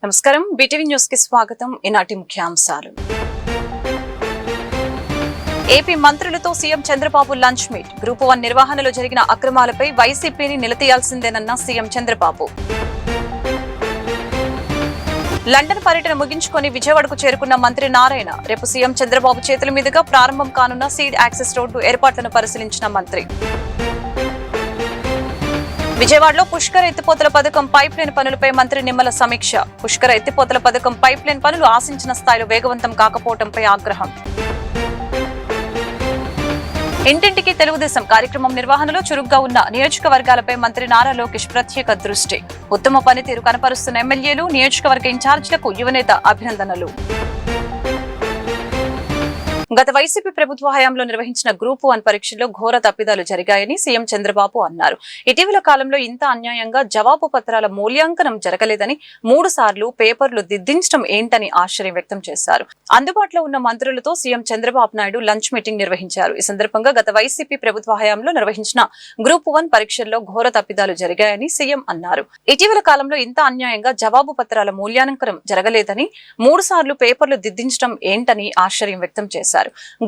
నమస్కారం BTV news కి స్వాగతం. ఈనాటి ముఖ్యాంశాలు. ఏపీ మంత్రులతో CM Chandrababu lunch meet. Group 1 నిర్వహణలో జరిగిన అక్రమాలపై వైసీపీని నిలదీయాల్సిందేనన్న సీఎం చంద్రబాబు. లండన్ పర్యటన ముగించుకొని విజయవాడకు చేరుకున్న మంత్రి నారాయణ. రేపు సీఎం చంద్రబాబు చేతుల మీదుగా ప్రారంభం కానున్న సీడ్ యాక్సెస్ రోడ్డు ఏర్పాట్లను పరిశీలించిన మంత్రి. విజయవాడలో పుష్కర ఎత్తిపోతల పథకం పైప్లైన్ పనులపై మంత్రి నిమ్మల సమీక్ష. పుష్కర ఎత్తిపోతల పథకం పైప్లైన్ పనులు ఆశించిన స్థాయిలో వేగవంతం కాకపోవడంపై ఆగ్రహం. ఇంటింటికి తెలుగుదేశం కార్యక్రమం నిర్వహణలో చురుగ్గా ఉన్న నియోజకవర్గాలపై మంత్రి నారా లోకేష్ ప్రత్యేక దృష్టి. ఉత్తమ పనితీరు కనపరుస్తున్న ఎమ్మెల్యేలు, నియోజకవర్గ ఇన్ఛార్జీలకు యువనేత అభినందనలు. గత వైసీపీ ప్రభుత్వ హయాంలో నిర్వహించిన గ్రూప్ 1 పరీక్షల్లో ఘోర తప్పిదాలు జరిగాయని సీఎం చంద్రబాబు అన్నారు. ఇటీవల కాలంలో ఇంత అన్యాయంగా జవాబు పత్రాల మూల్యాంకనం జరగలేదని, 3 సార్లు పేపర్లు దిద్దించడం ఏంటని ఆశ్చర్యం వ్యక్తం చేశారు. అందుబాటులో ఉన్న మంత్రులతో CM Chandrababu Naidu lunch meeting నిర్వహించారు. ఈ సందర్భంగా గత వైసీపీ ప్రభుత్వ హయాంలో నిర్వహించిన గ్రూప్ 1 పరీక్షల్లో ఘోర తప్పిదాలు జరిగాయని సీఎం అన్నారు. ఇటీవల కాలంలో ఇంత అన్యాయంగా జవాబు పత్రాల మూల్యాంకనం జరగలేదని, 3 సార్లు పేపర్లు దిద్దించడం ఏంటని ఆశ్చర్యం వ్యక్తం చేశారు.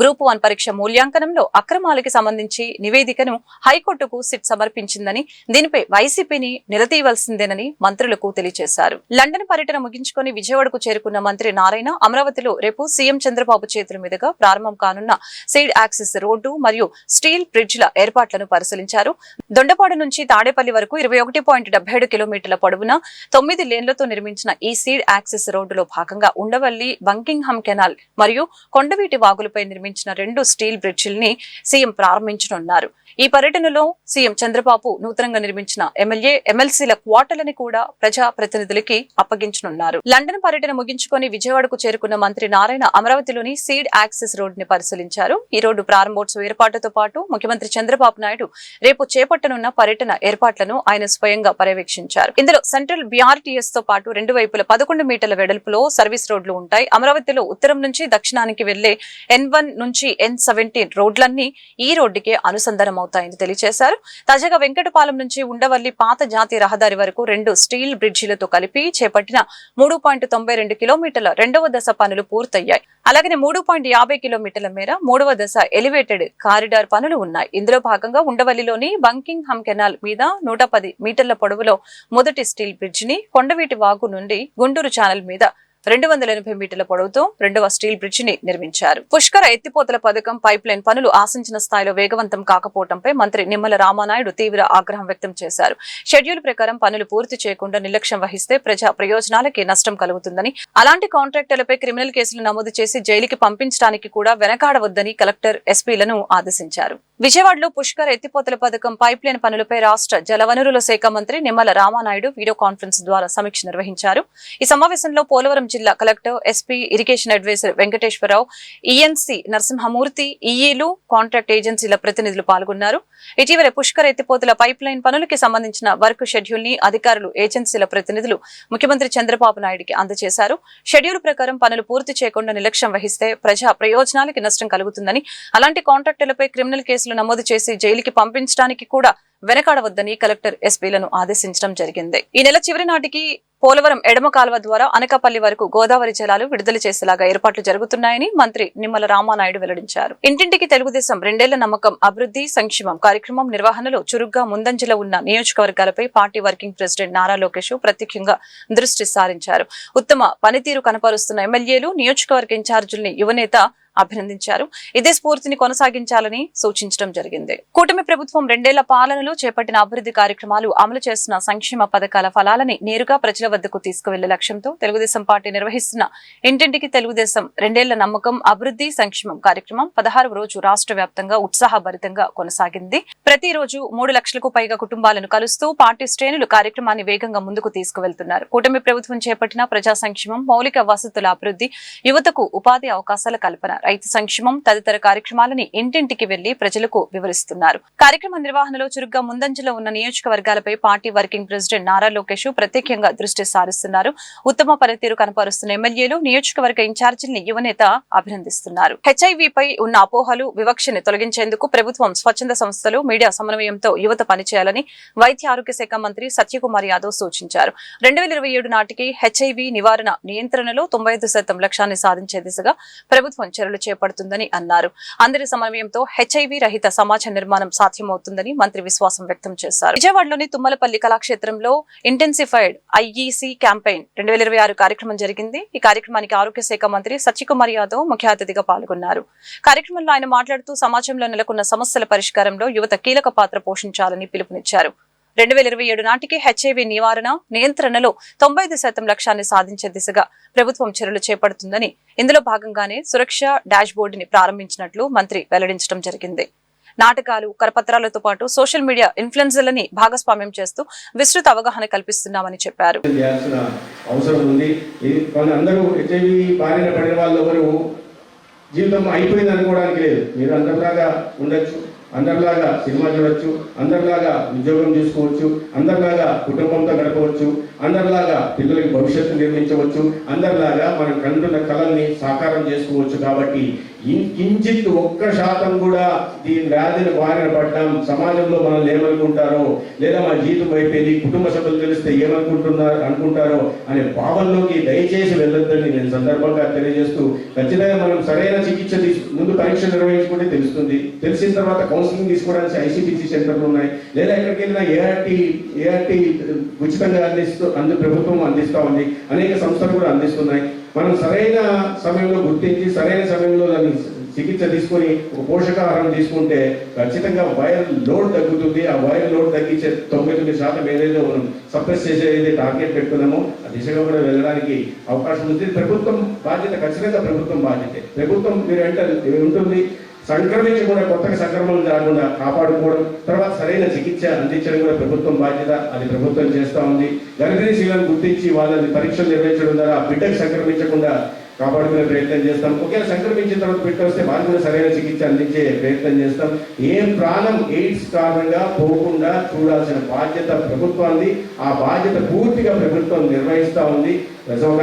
గ్రూప్ 1 పరీక్ష మూల్యాంకనంలో అక్రమాలకి సంబంధించి నివేదికను హైకోర్టుకు సిట్ సమర్పించిందని, దీనిపై వైసీపీని నిలదీయవలసిందేనని మంత్రులకు తెలియజేశారు. లండన్ పర్యటన ముగించుకొని విజయవాడకు చేరుకున్న మంత్రి నారాయణ అమరావతిలో రేపు సీఎం చంద్రబాబు చేతుల మీదుగా ప్రారంభం కానున్న సీడ్ యాక్సెస్ రోడ్డు మరియు స్టీల్ బ్రిడ్జ్ల ఏర్పాట్లను పరిశీలించారు. దొండపాడు నుంచి తాడేపల్లి వరకు 21.77 కిలోమీటర్ల పొడవున 9 లేన్లతో నిర్మించిన ఈ సీడ్ యాక్సెస్ రోడ్డులో భాగంగా ఉండవల్లి, బంకింగ్హామ్ కెనాల్ మరియు కొండవీటి వాగులపై నిర్మించిన 2 స్టీల్ బ్రిడ్జిల్ని సీఎం ప్రారంభించనున్నారు. ఈ పర్యటనలో సీఎం చంద్రబాబు నూతనంగా నిర్మించిన ఎమ్మెల్యే, ఎమ్మెల్సీల క్వార్టర్లని కూడా ప్రజా ప్రతినిధులకి అప్పగించనున్నారు. లండన్ పర్యటన ముగించుకొని విజయవాడకు చేరుకున్న మంత్రి నారాయణ అమరావతిలోని సీడ్ యాక్సెస్ రోడ్డుని పరిశీలించారు. ఈ రోడ్డు ప్రారంభోత్సవ ఏర్పాటుతో పాటు ముఖ్యమంత్రి చంద్రబాబు నాయుడు రేపు చేపట్టనున్న పర్యటన ఏర్పాట్లను ఆయన స్వయంగా పర్యవేక్షించారు. ఇందులో సెంట్రల్ బీఆర్టీఎస్ తో పాటు 2 వైపుల 11 మీటర్ల వెడల్పులో సర్వీస్ రోడ్లు ఉంటాయి. అమరావతిలో ఉత్తరం నుంచి దక్షిణానికి వెళ్లే N1 నుంచి N17 రోడ్లన్నీ ఈ రోడ్డుకే అనుసంధానమవుతాయని తెలియజేశారు. తాజాగా వెంకటపాలెం నుంచి ఉండవల్లి పాత జాతీయ రహదారి వరకు 2 స్టీల్ బ్రిడ్జిలతో కలిపి చేపట్టిన 3.92 కిలోమీటర్ల 2వ దశ పనులు పూర్తయ్యాయి. అలాగే 3.50 కిలోమీటర్ల మేర 3వ దశ ఎలివేటెడ్ కారిడార్ పనులు ఉన్నాయి. ఇందులో భాగంగా ఉండవల్లిలోని బంకింగ్హామ్ కెనాల్ మీద 110 మీటర్ల పొడవులో మొదటి స్టీల్ బ్రిడ్జిని, కొండవీటి వాగు నుండి గుంటూరు ఛానల్ మీద 280 మీటర్ల పొడవుతో 2వ స్టీల్ బ్రిడ్జిని నిర్మించారు. పుష్కర ఎత్తిపోతల పథకం పైప్లైన్ పనులు ఆశించిన స్థాయిలో వేగవంతం కాకపోవడంపై మంత్రి నిమ్మల రామానాయుడు తీవ్ర ఆగ్రహం వ్యక్తం చేశారు. షెడ్యూల్ ప్రకారం పనులు పూర్తి చేయకుండా నిర్లక్ష్యం వహిస్తే ప్రజా ప్రయోజనాలకి నష్టం కలుగుతుందని, అలాంటి కాంట్రాక్టర్లపై క్రిమినల్ కేసులు నమోదు చేసి జైలుకి పంపించడానికి కూడా వెనకాడవద్దని కలెక్టర్, ఎస్పీలను ఆదేశించారు. విజయవాడలో పుష్కర ఎత్తిపోతల పథకం పైప్లైన్ పనులపై రాష్ట్ర జలవనరుల శాఖ మంత్రి నిమ్మల రామానాయుడు వీడియో కాన్ఫరెన్స్ ద్వారా సమీక్ష నిర్వహించారు. ఈ సమావేశంలో పోలవరం జిల్లా collector, SP, irrigation adviser Venkateswararao, ENC Narasimhamurthy, ఈఈలు, కాంట్రాక్ట్ ఏజెన్సీల ప్రతినిధులు పాల్గొన్నారు. ఇటీవల పుష్కర ఎత్తిపోతల పైప్లైన్ పనులకి సంబంధించిన వర్క్ షెడ్యూల్ ని అధికారులు, ఏజెన్సీల ప్రతినిధులు ముఖ్యమంత్రి చంద్రబాబు నాయుడికి అందజేశారు. షెడ్యూల్ ప్రకారం పనులు పూర్తి చేయకుండా నిర్లక్ష్యం వహిస్తే ప్రజా ప్రయోజనాలకి నష్టం కలుగుతుందని, అలాంటి కాంట్రాక్టర్లపై క్రిమినల్ కేసులు నమోదు చేసి జైలుకి పంపించడానికి కూడా వెనకాడవద్దని కలెక్టర్, ఎస్పీలను ఆదేశించడం జరిగింది. ఈ నెల చివరి నాటికి పోలవరం ఎడమ కాలువ ద్వారా అనకాపల్లి వరకు గోదావరి జలాలు విడుదల చేసేలాగా ఏర్పాట్లు జరుగుతున్నాయని మంత్రి నిమ్మల రామానాయుడు వెల్లడించారు. ఇంటింటికి తెలుగుదేశం 2 ఏళ్ల నమ్మకం, అభివృద్ధి, సంక్షేమం కార్యక్రమం నిర్వహణలో చురుగ్గా ముందంజలో ఉన్న నియోజకవర్గాలపై party working president Nara Lokesh ప్రత్యేకంగా దృష్టి సారించారు. ఉత్తమ పనితీరు కనపరుస్తున్న ఎమ్మెల్యేలు, నియోజకవర్గ ఇన్ఛార్జీల్ని యువనేత అభినందించారు. ఇదే స్ఫూర్తిని కొనసాగించాలని సూచించడం జరిగింది. కూటమి ప్రభుత్వం 2 ఏళ్ల పాలనలో చేపట్టిన అభివృద్ధి కార్యక్రమాలు, అమలు చేస్తున్న సంక్షేమ పథకాల ఫలాలని నేరుగా ప్రజల వద్దకు తీసుకువెళ్లే లక్ష్యంతో తెలుగుదేశం పార్టీ నిర్వహిస్తున్న ఇంటింటికి తెలుగుదేశం 2 ఏళ్ల నమ్మకం, అభివృద్ధి, సంక్షేమం కార్యక్రమం 16వ రోజు రాష్ట్ర వ్యాప్తంగా ఉత్సాహభరితంగా కొనసాగింది. ప్రతిరోజు 3 లక్షలకు పైగా కుటుంబాలను కలుస్తూ పార్టీ శ్రేణులు కార్యక్రమాన్ని వేగంగా ముందుకు తీసుకువెళ్తున్నారు. కూటమి ప్రభుత్వం చేపట్టిన ప్రజా సంక్షేమం, మౌలిక వసతుల అభివృద్ధి, యువతకు ఉపాధి అవకాశాల కల్పన, రైతు సంక్షేమం తదితర కార్యక్రమాలని ఇంటింటికి వెళ్లి ప్రజలకు వివరిస్తున్నారు. కార్యక్రమ నిర్వహణలో చురుగ్గా ముందంజలో ఉన్న నియోజకవర్గాలపై party working president Nara Lokesh ప్రత్యేకంగా దృష్టి దృష్టి సారిస్తున్నారు. ఉత్తమ పనితీరు కనపరుస్తున్న ఎమ్మెల్యేలు, నియోజకవర్గ ఇన్ఛార్జీల్ని యువనేత అభినందిస్తున్నారు. హెచ్ఐవిపై ఉన్న అపోహలు, వివక్షని తొలగించేందుకు ప్రభుత్వం, స్వచ్ఛంద సంస్థలు, మీడియా సమన్వయంతో యువత పనిచేయాలని వైద్య ఆరోగ్య శాఖ మంత్రి సత్యకుమార్ యాదవ్ సూచించారు. 2027 నాటికి హెచ్ఐవి నివారణ, నియంత్రణలో 95% లక్ష్యాన్ని సాధించే దిశగా ప్రభుత్వం చర్యలు చేపడుతుందని అన్నారు. అందరి సమన్వయంతో హెచ్ఐవి రహిత సమాజ నిర్మాణం సాధ్యమవుతుందని మంత్రి విశ్వాసం వ్యక్తం చేశారు. విజయవాడలోని తుమ్మలపల్లి కళాక్షేత్రంలో ఇంటెన్సిఫైడ్ ఐఈసీ క్యాంపెయిన్ 2026 కార్యక్రమం జరిగింది. ఈ కార్యక్రమానికి ఆరోగ్య శాఖ మంత్రి సత్యకుమార్ యాదవ్ ముఖ్య అతిథిగా పాల్గొన్నారు. కార్యక్రమంలో ఆయన మాట్లాడుతూ సమాజంలో నెలకొన్న సమస్యల పరిష్కారంలో యువత కీలక పాత్ర పోషించాలని పిలుపునిచ్చారు. 2027 నాటికి హెచ్ఐవి నివారణ, నియంత్రణలో 95% లక్ష్యాన్ని సాధించే దిశగా ప్రభుత్వం చర్యలు చేపడుతుందని, ఇందులో భాగంగానే సురక్ష డాష్ బోర్డుని ప్రారంభించినట్లు మంత్రి వెల్లడించడం జరిగింది. నాటకాలు, కరపత్రాలతో పాటు సోషల్ మీడియా ఇన్ఫ్లుయెన్సర్లని భాగస్వామ్యం చేస్తూ విస్తృత అవగాహన కల్పిస్తున్నామని చెప్పారు. జీవితం అయిపోయింది అనుకోవడానికి లేదు. మీరు అందరిలాగా ఉండొచ్చు, అందరిలాగా సినిమా చూడొచ్చు, అందరిలాగా ఉద్యోగం చేసుకోవచ్చు, అందరిలాగా కుటుంబంతో గడపవచ్చు, అందరిలాగా పిల్లలకి భవిష్యత్తు నిర్మించవచ్చు, అందరిలాగా మనం కంటున్న కళల్ని సాకారం చేసుకోవచ్చు. కాబట్టి కించిత్ 1% కూడా దీని వ్యాధిని బారిన పడ్డాం, సమాజంలో మనం ఏమనుకుంటారో, లేదా మన జీవితం అయిపోయింది, కుటుంబ సభ్యులు తెలిస్తే అనుకుంటారో అనే భావనలోకి దయచేసి వెళ్ళొద్దని నేను సందర్భంగా తెలియజేస్తూ, ఖచ్చితంగా మనం సరైన చికిత్స ముందు పరీక్ష నిర్వహించుకుంటే తెలుస్తుంది. తెలిసిన తర్వాత కౌన్సిలింగ్ తీసుకోవడానికి ఐసీటీసీ సెంటర్లు ఉన్నాయి, లేదా ఎక్కడికి వెళ్ళినా ఏఆర్టీ ఉచితంగా ప్రభుత్వం అందిస్తూ ఉంది, అనేక సంస్థలు కూడా అందిస్తున్నాయి. మనం సరైన సమయంలో గుర్తించి సరైన సమయంలో దాన్ని చికిత్స తీసుకొని ఒక పోషకాహారం తీసుకుంటే ఖచ్చితంగా వైరల్ లోడ్ తగ్గుతుంది. ఆ వైరల్ లోడ్ తగ్గించే 99% ఏదైతే మనం సప్రెస్ చేసేది టార్గెట్ పెట్టుకున్నామో ఆ దిశగా కూడా వెళ్ళడానికి అవకాశం ఉంది. ప్రభుత్వం బాధ్యత, ఖచ్చితంగా ప్రభుత్వం బాధ్యత. ప్రభుత్వం మీరు ఉంటుంది సంక్రమించకుండా, కొత్తగా సంక్రమణలు జరగకుండా కాపాడుకోవడం, తర్వాత సరైన చికిత్స అందించడం కూడా ప్రభుత్వం బాధ్యత. అది ప్రభుత్వం చేస్తూ ఉంది. గర్భిణీ స్త్రీలను గుర్తించి వాళ్ళని పరీక్షలు నిర్వహించడం ద్వారా బిడ్డకు సంక్రమించకుండా కాపాడుకునే ప్రయత్నం చేస్తాం. ఒకవేళ సంక్రమించిన తర్వాత బిడ్డ వస్తే వారికి కూడా సరైన చికిత్స అందించే ప్రయత్నం చేస్తాం. ప్రాణం ఎయిడ్స్ కారణంగా పోకుండా చూడాల్సిన బాధ్యత ప్రభుత్వాన్ని, ఆ బాధ్యత పూర్తిగా ప్రభుత్వం నిర్వహిస్తూ ఉంది. ఒక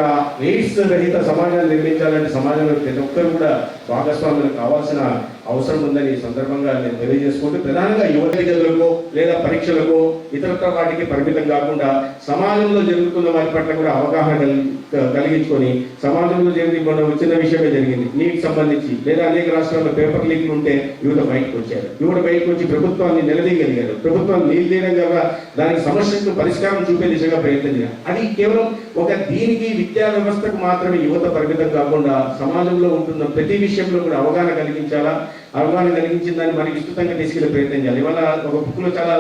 ఎయిడ్స్ రహిత సమాజాన్ని నిర్మించాలంటే సమాజంలో ప్రతి ఒక్కరు కూడా భాగస్వాములు కావాల్సిన అవసరం ఉందని ఈ సందర్భంగా నేను తెలియజేసుకుంటూ, ప్రధానంగా యువతి గదులకు లేదా పరీక్షలకు ఇతరత్ర వాటికి పరిమితం కాకుండా సమాజంలో జరుగుతున్న వాటి పట్ల కూడా అవగాహన కలిగించుకొని, సమాజంలో మొన్న వచ్చిన విషయమే జరిగింది నీటికి సంబంధించి, లేదా అనేక రాష్ట్రాల్లో పేపర్ లీక్లు ఉంటే యువత బయటకు వచ్చారు. యువత బయటకు వచ్చి ప్రభుత్వాన్ని నిలదీయగలిగారు. ప్రభుత్వాన్ని నిలదీయడం దానికి సమస్యకు పరిష్కారం చూపే దిశగా ప్రయత్నం చేయాలి. అది కేవలం దీనికి విద్యా వ్యవస్థకు మాత్రమే యువత పరిమితం కాకుండా సమాజంలో ఉంటున్న ప్రతి విషయంలో కూడా అవగాహన కలిగించాలా. అవగాహన కలిగించిన దాన్ని మనకి విస్తృతంగా తీసుకెళ్లే ప్రయత్నం చేయాలి. ఇవాళ ఒక బుక్లో చాలా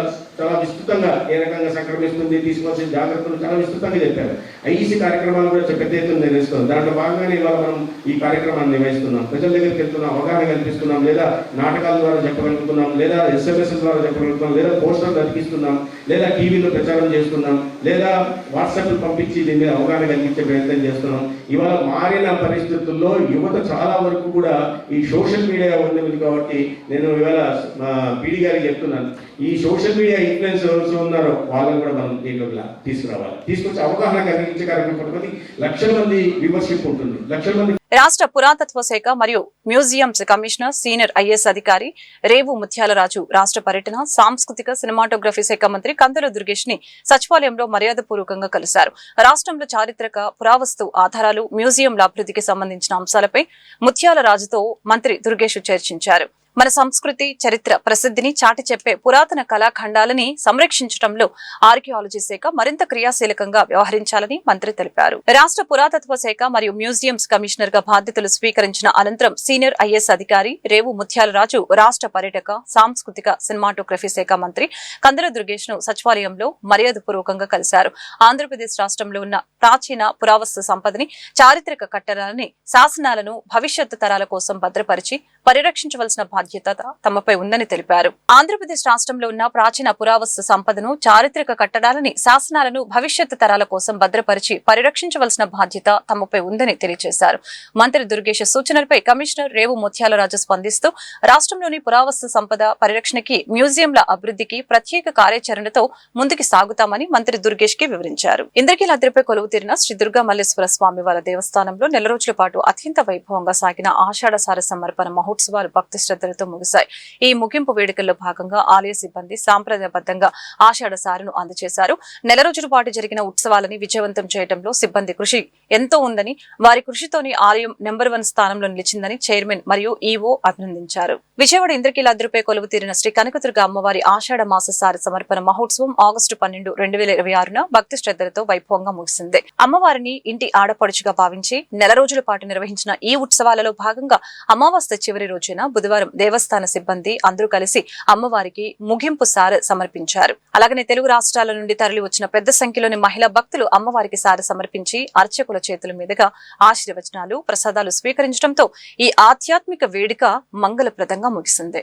విస్తృతంగా ఏ రకంగా సంక్రమిస్తుంది, తీసుకోవాల్సిన జాగ్రత్తలు చాలా విస్తృతంగా చెప్పారు. ఐఈసీ కార్యక్రమాలు కూడా పెద్ద ఎత్తున నిర్వహిస్తున్నాం. దాంట్లో భాగంగానే ఇవాళ మనం ఈ కార్యక్రమాన్ని నిర్వహిస్తున్నాం. ప్రజల దగ్గరికి వెళ్తున్నాం, అవగాహన కల్పిస్తున్నాం, లేదా నాటకాల ద్వారా చెప్పగలుగుతున్నాం, లేదా SMS ద్వారా చెప్పగలుగుతున్నాం, లేదా పోస్టర్లు అతికిస్తున్నాం, లేదా టీవీలో ప్రచారం చేస్తున్నాం, లేదా వాట్సాప్లు పంపించి దీని మీద అవగాహన కలిగించే ప్రయత్నం చేస్తున్నాం. ఇవాళ మారిన పరిస్థితుల్లో యువత చాలా వరకు కూడా ఈ సోషల్ మీడియా ఉంది కాబట్టి నేను ఇవాళ మా పీడి గారికి చెప్తున్నాను, ఈ సోషల్ మీడియా ఇన్ఫ్లుయెన్సర్స్ ఉన్నారో వాళ్ళని కూడా మనం దీంట్లో తీసుకురావాలి. తీసుకొచ్చి అవగాహన కలిగించే కార్యక్రమం లక్షల మంది వ్యూవర్షిప్ ఉంటుంది, లక్షల మంది. రాష్ట్ర పురాతత్వ శాఖ మరియు మ్యూజియంస్ కమిషనర్, సీనియర్ ఐఏఎస్ అధికారి రేవు ముత్యాలరాజు రాష్ట్ర పర్యటన, సాంస్కృతిక సినిమాటోగ్రఫీ శాఖ మంత్రి కందుల దుర్గేష్ ని సచివాలయంలో మర్యాదపూర్వకంగా కలిశారు. రాష్ట్రంలో చారిత్రక, పురావస్తు ఆధారాలు, మ్యూజియంల అభివృద్ధికి సంబంధించిన అంశాలపై ముత్యాలరాజుతో మంత్రి దుర్గేష్ చర్చించారు. మన సంస్కృతి, చరిత్ర ప్రసిద్ధిని చాటి చెప్పే పురాతన కళాఖండాలని సంరక్షించడంలో ఆర్కియాలజీ శాఖ మరింత క్రియాశీలకంగా వ్యవహరించాలని మంత్రి తెలిపారు. రాష్ట్ర పురాతత్వ శాఖ మరియు మ్యూజియంస్ కమిషనర్ గా బాధ్యతలు స్వీకరించిన అనంతరం సీనియర్ ఐఏఎస్ అధికారి రేవు ముత్యాలరాజు రాష్ట్ర పర్యాటక, సాంస్కృతిక సినిమాటోగ్రఫీ శాఖ మంత్రి కందుల దుర్గేష్ ను సచివాలయంలో మర్యాదపూర్వకంగా కలిశారు. ఆంధ్రప్రదేశ్ రాష్ట్రంలో ఉన్న ప్రాచీన పురావస్తు సంపదని, చారిత్రక కట్టడాలని, శాసనాలను భవిష్యత్తు తరాల కోసం భద్రపరిచి పరిరక్షించవలసిన బాధ్యత బాధ్యత తమపై ఉందని తెలిపారు. ఆంధ్రప్రదేశ్ రాష్ట్రంలో ఉన్న ప్రాచీన పురావస్తు సంపదను, చారిత్రక కట్టడాలని, శాసనాలను భవిష్యత్తు తరాల కోసం భద్రపరిచి పరిరక్షించవలసిన బాధ్యత తమపై ఉందని తెలియజేశారు. మంత్రి దుర్గేష్ సూచనలపై కమిషనర్ రేవు ముత్యాలరాజు స్పందిస్తూ రాష్ట్రంలోని పురావస్తు సంపద పరిరక్షణకి, మ్యూజియంల అభివృద్ధికి ప్రత్యేక కార్యాచరణతో ముందుకు సాగుతామని మంత్రి దుర్గేష్ కి వివరించారు. ఇంద్రకీలాద్రిపై కొలువు తీరిన శ్రీ దుర్గా మల్లేశ్వర స్వామి వారి దేవస్థానంలో నెల రోజుల పాటు అత్యంత వైభవంగా సాగిన ఆషాఢసార సమర్పణ మహోత్సవాలు భక్తి శ్రద్ధలతో ముగిశాయి. ఈ ముగింపు వేడుకల్లో భాగంగా ఆలయ సిబ్బంది సాంప్రదాయబద్ధంగా ఆషాఢసారను అందజేశారు. నెల రోజుల పాటు జరిగిన ఉత్సవాలని విజయవంతం చేయడంలో సిబ్బంది కృషి ఎంతో ఉందని, వారి కృషితోనే ఆలయం నెంబర్ 1 స్థానంలో నిలిచిందని చైర్మన్ మరియు ఈవో అభినందించారు. విజయవాడ ఇంద్రకీలాద్రిపై కొలువు తీరిన శ్రీ కనకదుర్గ అమ్మవారి ఆషాఢ మాస సార సమర్పణ మహోత్సవం ఆగస్టు 12, 2026 భక్తి శ్రద్ధలతో వైభవంగా ముగిసింది. అమ్మవారిని ఇంటి ఆడపడుచుగా భావించి నెల రోజుల పాటు నిర్వహించిన ఈ ఉత్సవాలలో భాగంగా అమావాస్య చివరి రోజున బుధవారం దేవస్థాన సిబ్బంది అందరూ కలిసి అమ్మవారికి ముగింపు సార సమర్పించారు. అలాగనే తెలుగు రాష్ట్రాల నుండి తరలి వచ్చిన పెద్ద సంఖ్యలోని మహిళా భక్తులు అమ్మవారికి సార సమర్పించి అర్చకుల చేతుల మీదుగా ఆశీర్వచనాలు, ప్రసాదాలు స్వీకరించడంతో ఈ ఆధ్యాత్మిక వేడుక మంగళప్రదంగా ముగిసింది.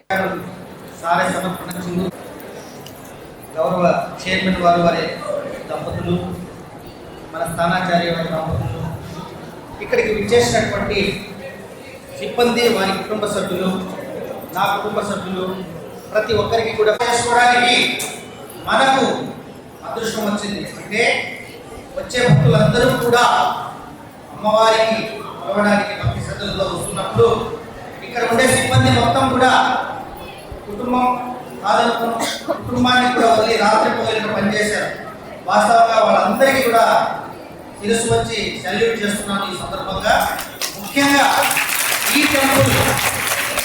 గౌరవ చైర్మన్ వారి దంపతులు, మన స్థానాచార్య వారి దంపతులు, ఇక్కడికి విచ్చేసినటువంటి సిబ్బంది, వారి కుటుంబ సభ్యులు, నా కుటుంబ సభ్యులు, ప్రతి ఒక్కరికి కూడా చేసుకోవడానికి మనకు అదృష్టం వచ్చింది. అంటే వచ్చే భక్తులందరూ కూడా అమ్మవారికి కొలవడానికి భక్తి శ్రద్ధలతో వస్తున్నప్పుడు ఇక్కడ ఉండే సిబ్బంది మొత్తం కూడా కుటుంబం కుటుంబాన్ని కూడా వదిలి రాత్రి పోయిన పనిచేశారు. వాస్తవంగా వాళ్ళందరికీ కూడా శిరస్సు వచ్చి సెల్యూట్ చేస్తున్నాను. ఈ సందర్భంగా ముఖ్యంగా ఈ టెంపుల్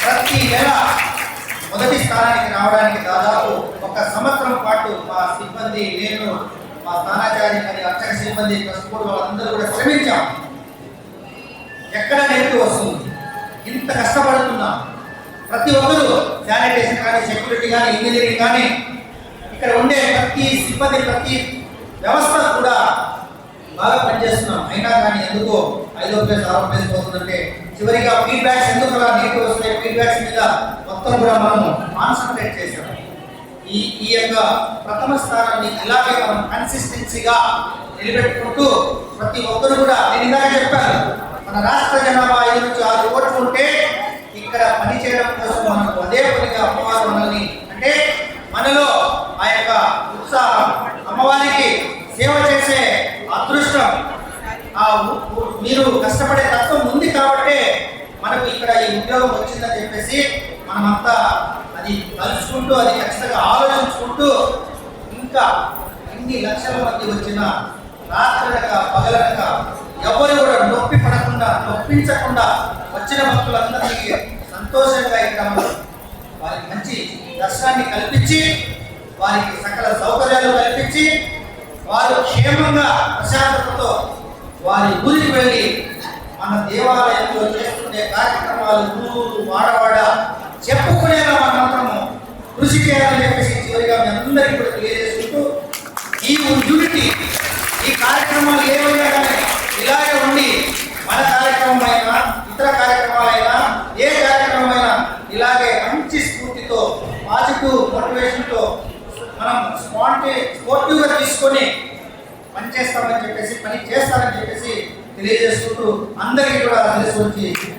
ప్రతి నెల మొదటి స్థానానికి రావడానికి దాదాపు 1 సంవత్సరం పాటు మా సిబ్బంది, నేను, మా స్థానాచార్య మరియు అర్చక సిబ్బంది, వాళ్ళందరూ కూడా శ్రమించాం. ఎక్కడ నెగిటివ్ వస్తుంది, ఇంత కష్టపడుతున్నాం. ప్రతి ఒక్కరూ శానిటేషన్ కానీ, సెక్యూరిటీ కానీ, ఇంజనీరింగ్ కానీ, ఇక్కడ ఉండే ప్రతి సిబ్బంది, ప్రతి వ్యవస్థ కూడా బాగా పనిచేస్తున్నాం. అయినా కానీ ఎందుకో 5వ ప్లేస్ 6వ ప్లేస్ పోతుందంటే చివరిగా ఫీడ్బ్యాక్స్ ఎందుకు అలా నెగిటివ్ వస్తున్నాయి, ఫీడ్బ్యాక్స్ మీద మొత్తం కూడా మనం కాన్సన్ట్రేట్ చేసాం. ఈ యొక్క ప్రథమ స్థానాన్ని ఇలాగే మనం కన్సిస్టెన్సీగా నిలబెట్టుకుంటూ ప్రతి ఒక్కరు కూడా, నేను ఇందాక చెప్పాను, మన రాష్ట్ర జనాభా 5 నుంచి 6 కోట్లు ఉంటే ఇక్కడ పని చేయడం కోసం మనకు అదే పనిగా అమ్మవారు మనల్ని, అంటే మనలో ఆ యొక్క ఉత్సాహం, అమ్మవారికి సేవ చేసే అదృష్టం, మీరు కష్టపడే తత్వం ఉంది కాబట్టి మనకు ఇక్కడ ఈ ఉద్యోగం వచ్చిందని చెప్పేసి మనమంతా అది తలుచుకుంటూ, అది ఖచ్చితంగా ఆలోచించుకుంటూ, ఇంకా ఇన్ని లక్షల మంది వచ్చిన రాత్రనక పగలనక ఎవరు కూడా నొప్పి పడకుండా, నొప్పించకుండా వచ్చిన భక్తులందరికీ సంతోషంగా ఇక్కడ వారికి మంచి దర్శనాన్ని కల్పించి, వారికి సకల సౌకర్యాలు కల్పించి, వారు క్షేమంగా ప్రశాంతతతో వారి ఊరికి వెళ్ళి మన దేవాలయంలో చేస్తుండే కార్యక్రమాలు ఊరు వాడవాడ చెప్పుకునేలా మనమంతము కృషి చేయాలని చెప్పేసి చివరిగా మీ అందరికీ కూడా తెలియజేసుకుంటూ, ఈ యూనిటీ, ఈ కార్యక్రమాలు ఏమైనా కానీ ఇలాగే ఉండి, మన కార్యక్రమం అయినా ఇతర కార్యక్రమాలైనా ఏ కార్యక్రమమైనా ఇలాగే మంచి స్ఫూర్తితో, పాజిటివ్ మోటివేషన్తో మనం స్పోర్టివ్గా తీసుకొని పనిచేస్తామని చెప్పేసి, పని చేస్తారని చెప్పేసి తెలియజేసుకుంటూ అందరికీ కూడా తెలిసి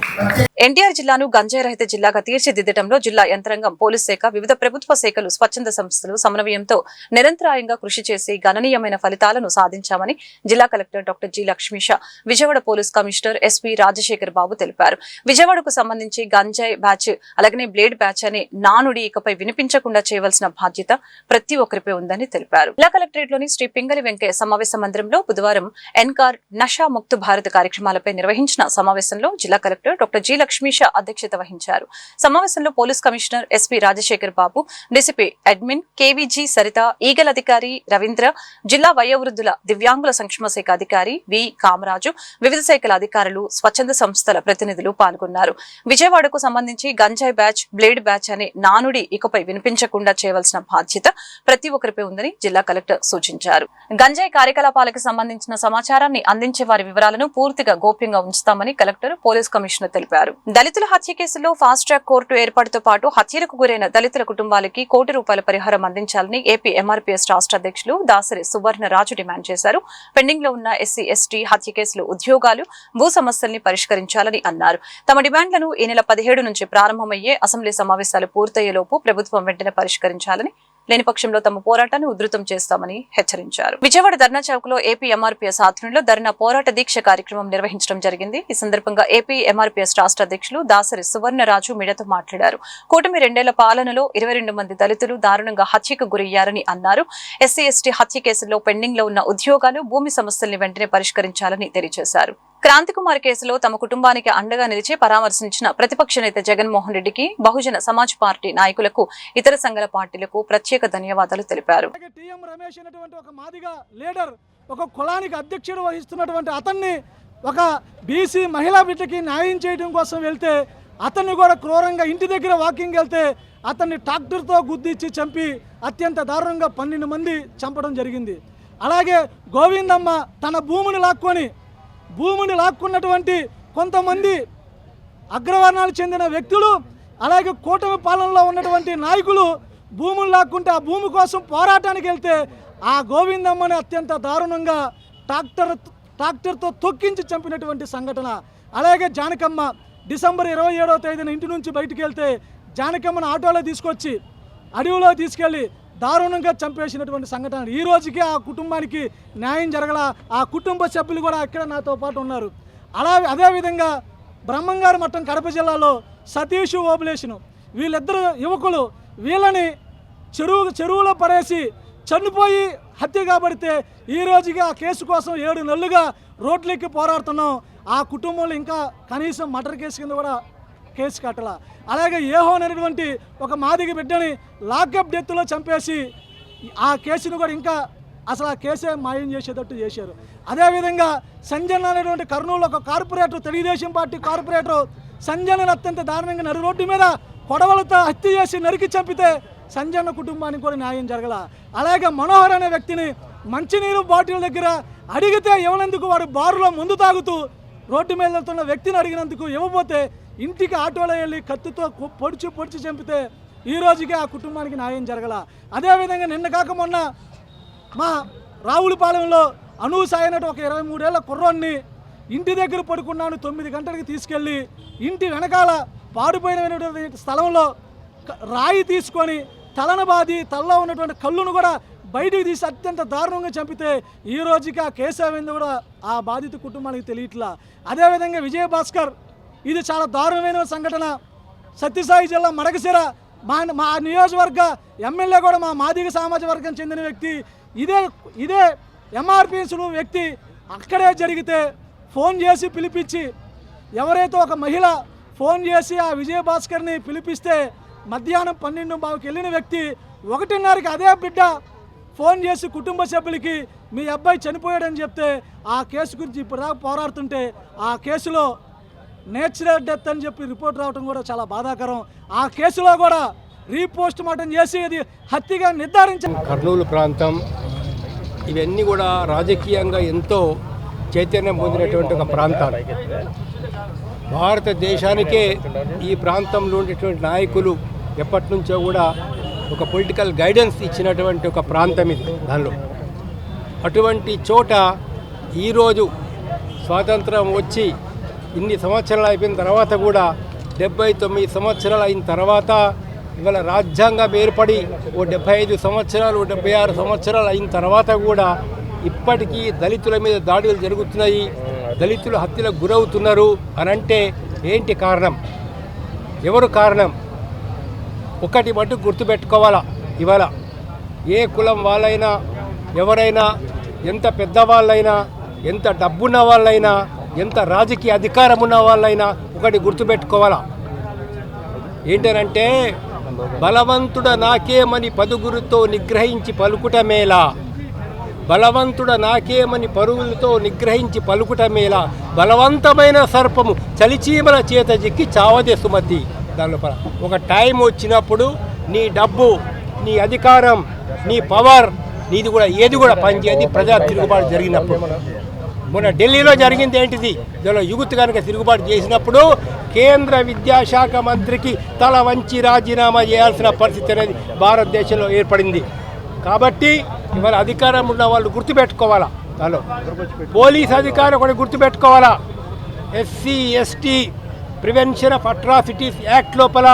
ఎన్టీఆర్ జిల్లాను గంజాయి రహిత జిల్లాగా తీర్చిదిద్దడంలో జిల్లా యంత్రాంగం, పోలీస్ శాఖ, వివిధ ప్రభుత్వ శాఖలు, స్వచ్ఛంద సంస్థలు సమన్వయంతో నిరంతరాయంగా కృషి చేసి గణనీయమైన ఫలితాలను సాధించామని జిల్లా collector doctor G. Lakshmisha, Vijayawada police commissioner SP Rajasekhar Babu తెలిపారు. విజయవాడకు సంబంధించి గంజాయి బ్యాచ్, అలాగనే బ్లేడ్ బ్యాచ్ అనే నానుడి ఇకపై వినిపించకుండా చేయవలసిన బాధ్యత ప్రతి ఒక్కరిపై ఉందని తెలిపారు. జిల్లా కలెక్టరేట్ లోని శ్రీ పింగళి వెంకయ్య సమావేశ మందిరంలో బుధవారం ఎన్కార్ నషా ముక్త్ భారత్ కార్యక్రమాలపై నిర్వహించిన సమావేశంలో జిల్లా కలెక్టర్ డాక్టర్ జి. లక్ష్మీష అధ్యక్షత వహించారు. సమావేశంలో police commissioner SP Rajasekhar Babu, DCP admin KVG Saritha, eagle అధికారి రవీంద్ర, జిల్లా వయోవృద్ధుల దివ్యాంగుల సంక్షేమ శాఖ అధికారి వి. కామరాజు, వివిధ శాఖల అధికారులు, స్వచ్ఛంద సంస్థల ప్రతినిధులు పాల్గొన్నారు. విజయవాడకు సంబంధించి గంజాయి బ్యాచ్, బ్లేడ్ బ్యాచ్ అనే నానుడి ఇకపై వినిపించకుండా చేయవలసిన బాధ్యత ప్రతి ఒక్కరిపై ఉందని జిల్లా కలెక్టర్ సూచించారు. గంజాయి కార్యకలాపాలకు సంబంధించిన సమాచారాన్ని అందించే వారి వివరాలను పూర్తిగా గోప్యంగా ఉంచుతామని కలెక్టర్, పోలీస్ కమిషనర్ తెలిపారు. దళితుల హత్య కేసులో ఫాస్ట్ ట్రాక్ కోర్టు ఏర్పాటుతో పాటు హత్యలకు గురైన దళితుల కుటుంబాలకి ₹1 కోటి పరిహారం అందించాలని ఏపీ ఎంఆర్పీఎస్ రాష్ట్ర అధ్యక్షులు దాసరి సువర్ణరాజు డిమాండ్ చేశారు. పెండింగ్ లో ఉన్న ఎస్సీ ఎస్టీ హత్య కేసులు, ఉద్యోగాలు, భూ సమస్యల్ని పరిష్కరించాలని అన్నారు. తమ డిమాండ్లను ఈ నెల 17 నుంచి ప్రారంభమయ్యే అసెంబ్లీ సమావేశాలు పూర్తయ్యేలోపు ప్రభుత్వం వెంటనే పరిష్కరించాలని, లేని పక్షంలో తమ పోరాటాన్ని ఉధృతం చేస్తామని హెచ్చరించారు. విజయవాడ ధర్నా చౌక్ లో ఏపీ ఎంఆర్పీఎస్ ఆధ్వర్యంలో ధర్నా పోరాట దీక్ష కార్యక్రమం నిర్వహించడం జరిగింది. ఈ సందర్భంగా ఏపీ ఎంఆర్పీఎస్ రాష్ట్ర అధ్యక్షులు దాసరి సువర్ణరాజు మీడియాతో మాట్లాడారు. కూటమి 2 ఏళ్ల పాలనలో 22 మంది దళితులు దారుణంగా హత్యకు గురయ్యారని అన్నారు. ఎస్సీ ఎస్టీ హత్య కేసుల్లో పెండింగ్ లో ఉన్న ఉద్యోగాలు, భూమి సమస్యల్ని వెంటనే పరిష్కరించాలని తెలియజేశారు. క్రాంతికుమార్ కేసులో తమ కుటుంబానికి అండగా నిలిచి పరామర్శించిన ప్రతిపక్ష నేత జగన్మోహన్ రెడ్డికి, బహుజన సమాజ్ పార్టీ నాయకులకు, ఇతర సంఘాల పార్టీలకు ప్రత్యేక ధన్యవాదాలు తెలిపారు. టీఎం రమేష్ అనేటువంటి ఒక మాదిగా లీడర్, ఒక కులానికి అధ్యక్షుడు వహిస్తున్నటువంటి అతన్ని ఒక బీసీ మహిళా బిడ్డకి న్యాయం చేయడం కోసం వెళ్తే అతన్ని కూడా క్రూరంగా ఇంటి దగ్గర వాకింగ్ వెళ్తే అతన్ని ట్రాక్టర్తో గుద్దిచ్చి చంపి అత్యంత దారుణంగా 12 మంది చంపడం జరిగింది. అలాగే గోవిందమ్మ తన భూమిని లాక్కున్నటువంటి కొంతమంది అగ్రవర్ణాలకు చెందిన వ్యక్తులు, అలాగే కూటమి పాలనలో ఉన్నటువంటి నాయకులు భూములు లాక్కుంటే ఆ భూమి కోసం పోరాటానికి వెళ్తే ఆ గోవిందమ్మని అత్యంత దారుణంగా ట్రాక్టర్తో తొక్కించి చంపినటువంటి సంఘటన. అలాగే జానకమ్మ డిసెంబర్ 27వ తేదీన ఇంటి నుంచి బయటికి వెళ్తే జానకమ్మను ఆటోలో తీసుకొచ్చి అడవిలో తీసుకెళ్ళి దారుణంగా చంపేసినటువంటి సంఘటన. ఈ రోజుకి ఆ కుటుంబానికి న్యాయం జరగల. ఆ కుటుంబ సభ్యులు కూడా ఇక్కడ నాతో పాటు ఉన్నారు. అదేవిధంగా బ్రహ్మంగారు మఠం కడప జిల్లాలో సతీష్ ఓబులేషను, వీళ్ళిద్దరు యువకులు, వీళ్ళని చెరువులో పడేసి చనిపోయి హత్య కాబడితే ఈ రోజుకి ఆ కేసు కోసం 7 నెలలుగా రోడ్లెక్కి పోరాడుతున్నాం. ఆ కుటుంబంలో ఇంకా కనీసం మర్డర్ కేసు కింద కూడా కేసు కట్టల. అలాగే ఏహో అనేటువంటి ఒక మాదిగ బిడ్డని లాకప్ డెత్లో చంపేసి ఆ కేసును కూడా ఇంకా అసలు ఆ కేసే మాయం చేసేటట్టు చేశారు. అదేవిధంగా సంజయ్ అనేటువంటి కర్నూలు ఒక కార్పొరేటర్, తెలుగుదేశం పార్టీ కార్పొరేటర్ సంజయ్ని అత్యంత దారుణంగా నడి రోడ్డు మీద కొడవలతో హత్య చేసి నరికి చంపితే సంజయ్ కుటుంబానికి కూడా న్యాయం జరగల. అలాగే మనోహర్ అనే వ్యక్తిని మంచినీరు బాటిల్ దగ్గర అడిగితే ఇవ్వనందుకు వాడు బారులో ముందు తాగుతూ రోడ్డు మీద వెళ్తున్న వ్యక్తిని అడిగినందుకు ఇవ్వబోతే ఇంటికి ఆటోలో వెళ్ళి కత్తితో పొడిచి చంపితే ఈ రోజుకి ఆ కుటుంబానికి న్యాయం జరగల. అదేవిధంగా నిన్న కాక మొన్న మా రావులపాలెంలో అనూసాయి అన్నట్టు ఒక 23 ఏళ్ల కుర్రోన్ని ఇంటి దగ్గర పడుకున్నాను 9 గంటలకి తీసుకెళ్ళి ఇంటి వెనకాల పాడిపోయినటువంటి స్థలంలో రాయి తీసుకొని తలను బాది తలలో ఉన్నటువంటి కళ్ళును కూడా బయటికి తీసి అత్యంత దారుణంగా చంపితే ఈ రోజుకి ఆ కేసు అయింది కూడా ఆ బాధిత కుటుంబానికి తెలియట్లా. అదేవిధంగా విజయభాస్కర్, ఇది చాలా దారుణమైన సంఘటన. సత్యసాయి జిల్లా మడకశిర మా నియోజకవర్గ ఎమ్మెల్యే కూడా మా మాదిగ సామాజిక వర్గం చెందిన వ్యక్తి. ఇదే ఎంఆర్పీఎస్ వ్యక్తి అక్కడే జరిగితే ఫోన్ చేసి పిలిపించి, ఎవరైతే ఒక మహిళ ఫోన్ చేసి ఆ విజయభాస్కర్ని పిలిపిస్తే మధ్యాహ్నం 12:15కి వెళ్ళిన వ్యక్తి 1:30కి అదే బిడ్డ ఫోన్ చేసి కుటుంబ సభ్యులకి మీ అబ్బాయి చనిపోయాడని చెప్తే ఆ కేసు గురించి ఇప్పటిదాకా పోరాడుతుంటే ఆ కేసులో నేచురల్ డెత్ అని చెప్పి రిపోర్ట్ రావడం కూడా చాలా బాధాకరం. ఆ కేసులో కూడా రీపోస్ట్ మార్టం చేసి అది హత్యగా నిర్ధారించారు. కర్నూలు ప్రాంతం ఇవన్నీ కూడా రాజకీయంగా ఎంతో చైతన్యం పొందినటువంటి ఒక ప్రాంతాలు. భారతదేశానికే ఈ ప్రాంతంలో ఉండేటువంటి నాయకులు ఎప్పటి నుంచో కూడా ఒక పొలిటికల్ గైడెన్స్ ఇచ్చినటువంటి ఒక ప్రాంతం ఇది. దానిలో అటువంటి చోట ఈరోజు స్వాతంత్రం వచ్చి ఇన్ని సంవత్సరాలు అయిపోయిన తర్వాత కూడా 79 సంవత్సరాలు అయిన తర్వాత ఇవాళ రాజ్యాంగం ఏర్పడి 75 సంవత్సరాలు 76 సంవత్సరాలు అయిన తర్వాత కూడా ఇప్పటికీ దళితుల మీద దాడులు జరుగుతున్నాయి, దళితులు హత్యలకు గురవుతున్నారు అని అంటే ఏంటి కారణం? ఎవరు కారణం? ఒకటి మటుకు గుర్తుపెట్టుకోవాలా, ఇవాళ ఏ కులం వాళ్ళైనా, ఎవరైనా, ఎంత పెద్దవాళ్ళైనా, ఎంత డబ్బున్న వాళ్ళైనా, ఎంత రాజకీయ అధికారం ఉన్న వాళ్ళైనా ఒకటి గుర్తుపెట్టుకోవాలా, ఏంటనంటే బలవంతుడ నాకేమని పదుగురితో నిగ్రహించి పలుకుట మేలా, బలవంతుడ నాకేమని పరుగులతో నిగ్రహించి పలుకుట మేలా, బలవంతమైన సర్పము చలిచీమల చేత జిక్కి చావదే సుమతి. దానిలోపల ఒక టైం వచ్చినప్పుడు నీ డబ్బు, నీ అధికారం, నీ పవర్, నీది కూడా ఏది కూడా పనిచేయదు ప్రజా తిరుగుబాటు జరిగినప్పుడు. మొన్న ఢిల్లీలో జరిగింది ఏంటిది? దీనిలో యూత్ కనుక తిరుగుబాటు చేసినప్పుడు కేంద్ర విద్యాశాఖ మంత్రికి తల వంచి రాజీనామా చేయాల్సిన పరిస్థితి అనేది భారతదేశంలో ఏర్పడింది. కాబట్టి ఇవాళ అధికారం ఉన్న వాళ్ళు గుర్తుపెట్టుకోవాలా, దానిలో పోలీస్ అధికారం కూడా గుర్తుపెట్టుకోవాలా. SC ST prevention of atrocities act లోపల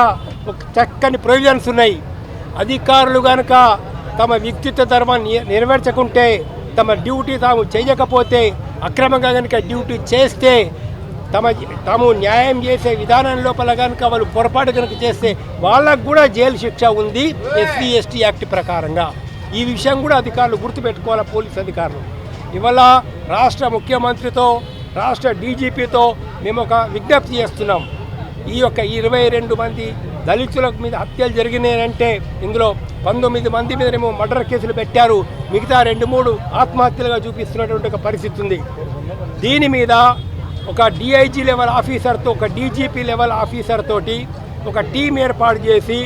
ఒక చక్కని ప్రొవిజన్స్ ఉన్నాయి. అధికారులు కనుక తమ వ్యక్తిత్వ ధర్మాన్ని నెరవేర్చకుంటే, తమ డ్యూటీ తాము చేయకపోతే, అక్రమంగా కనుక డ్యూటీ చేస్తే, తాము న్యాయం చేసే విధానం లోపల కనుక వాళ్ళు పొరపాటు కనుక చేస్తే వాళ్ళకు కూడా జైలు శిక్ష ఉంది ఎస్సీ ఎస్టీ యాక్ట్ ప్రకారంగా. ఈ విషయం కూడా అధికారులు గుర్తుపెట్టుకోవాలి. పోలీస్ అధికారులు ఇవాళ రాష్ట్ర ముఖ్యమంత్రితో, రాష్ట్ర డీజీపీతో మేము ఒక విజ్ఞప్తి చేస్తున్నాం. ఈ యొక్క 22 మంది దళితుల మీద హత్యలు జరిగినాయంటే ఇందులో 19 మంది మీదనేమో మర్డర్ కేసులు పెట్టారు, మిగతా 2-3 ఆత్మహత్యలుగా చూపిస్తున్నటువంటి ఒక పరిస్థితి ఉంది. దీని మీద ఒక డిఐజీ లెవెల్ ఆఫీసర్తో, ఒక డీజీపీ లెవెల్ ఆఫీసర్ తోటి ఒక టీం ఏర్పాటు చేసి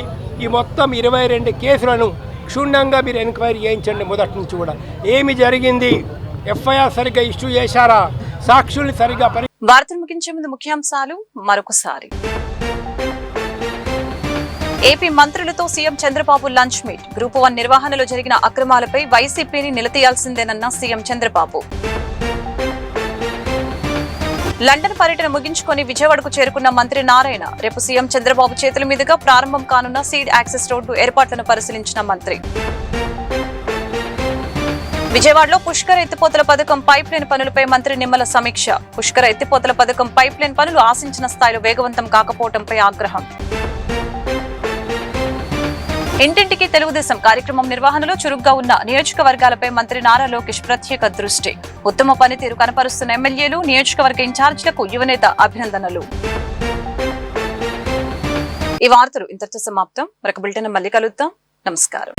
ఈ మొత్తం 22 కేసులను క్షుణ్ణంగా మీరు ఎంక్వైరీ చేయించండి. మొదటి నుంచి కూడా ఏమి జరిగింది, ఎఫ్ఐఆర్ సరిగ్గా ఇష్యూ చేశారా, సాక్షుల్ని సరిగ్గా వార్తలు ముగించే ముందు ముఖ్యాంశాలు మరొకసారి. ఏపీ మంత్రులతో CM Chandrababu lunch meet. Group 1 నిర్వహణలో జరిగిన అక్రమాలపై వైసీపీని నిలదీయాల్సిందేనన్న సీఎం చంద్రబాబు. లండన్ పర్యటన ముగించుకొని విజయవాడకు చేరుకున్న మంత్రి నారాయణ. రేపు సీఎం చంద్రబాబు చేతుల మీదుగా ప్రారంభం కానున్న సీడ్ యాక్సెస్ రోడ్డు ఏర్పాట్లను పరిశీలించిన మంత్రి. విజయవాడలో పుష్కర ఎత్తిపోతల పథకం పైప్ లైన్ పనులపై మంత్రి నిమ్మల సమీక్ష. పుష్కర ఎత్తిపోతల పథకం పైప్ లైన్ పనులు ఆశించిన స్థాయిలో వేగవంతం కాకపోవడంపై ఆగ్రహం. ఇంటింటికి తెలుగుదేశం కార్యక్రమం నిర్వహణలో చురుగ్గా ఉన్న నియోజకవర్గాలపై మంత్రి నారా లోకేష్ ప్రత్యేక దృష్టి. ఉత్తమ పనితీరు కనపరుస్తున్న ఎమ్మెల్యేలు, నియోజకవర్గ ఇన్ఛార్జీలకు యువనేత అభినందనలు. ఈ వార్తలు ఇంతటితో సమాప్తం. మరొక బులెటిన్ మళ్ళీ కలుద్దాం. నమస్కారం.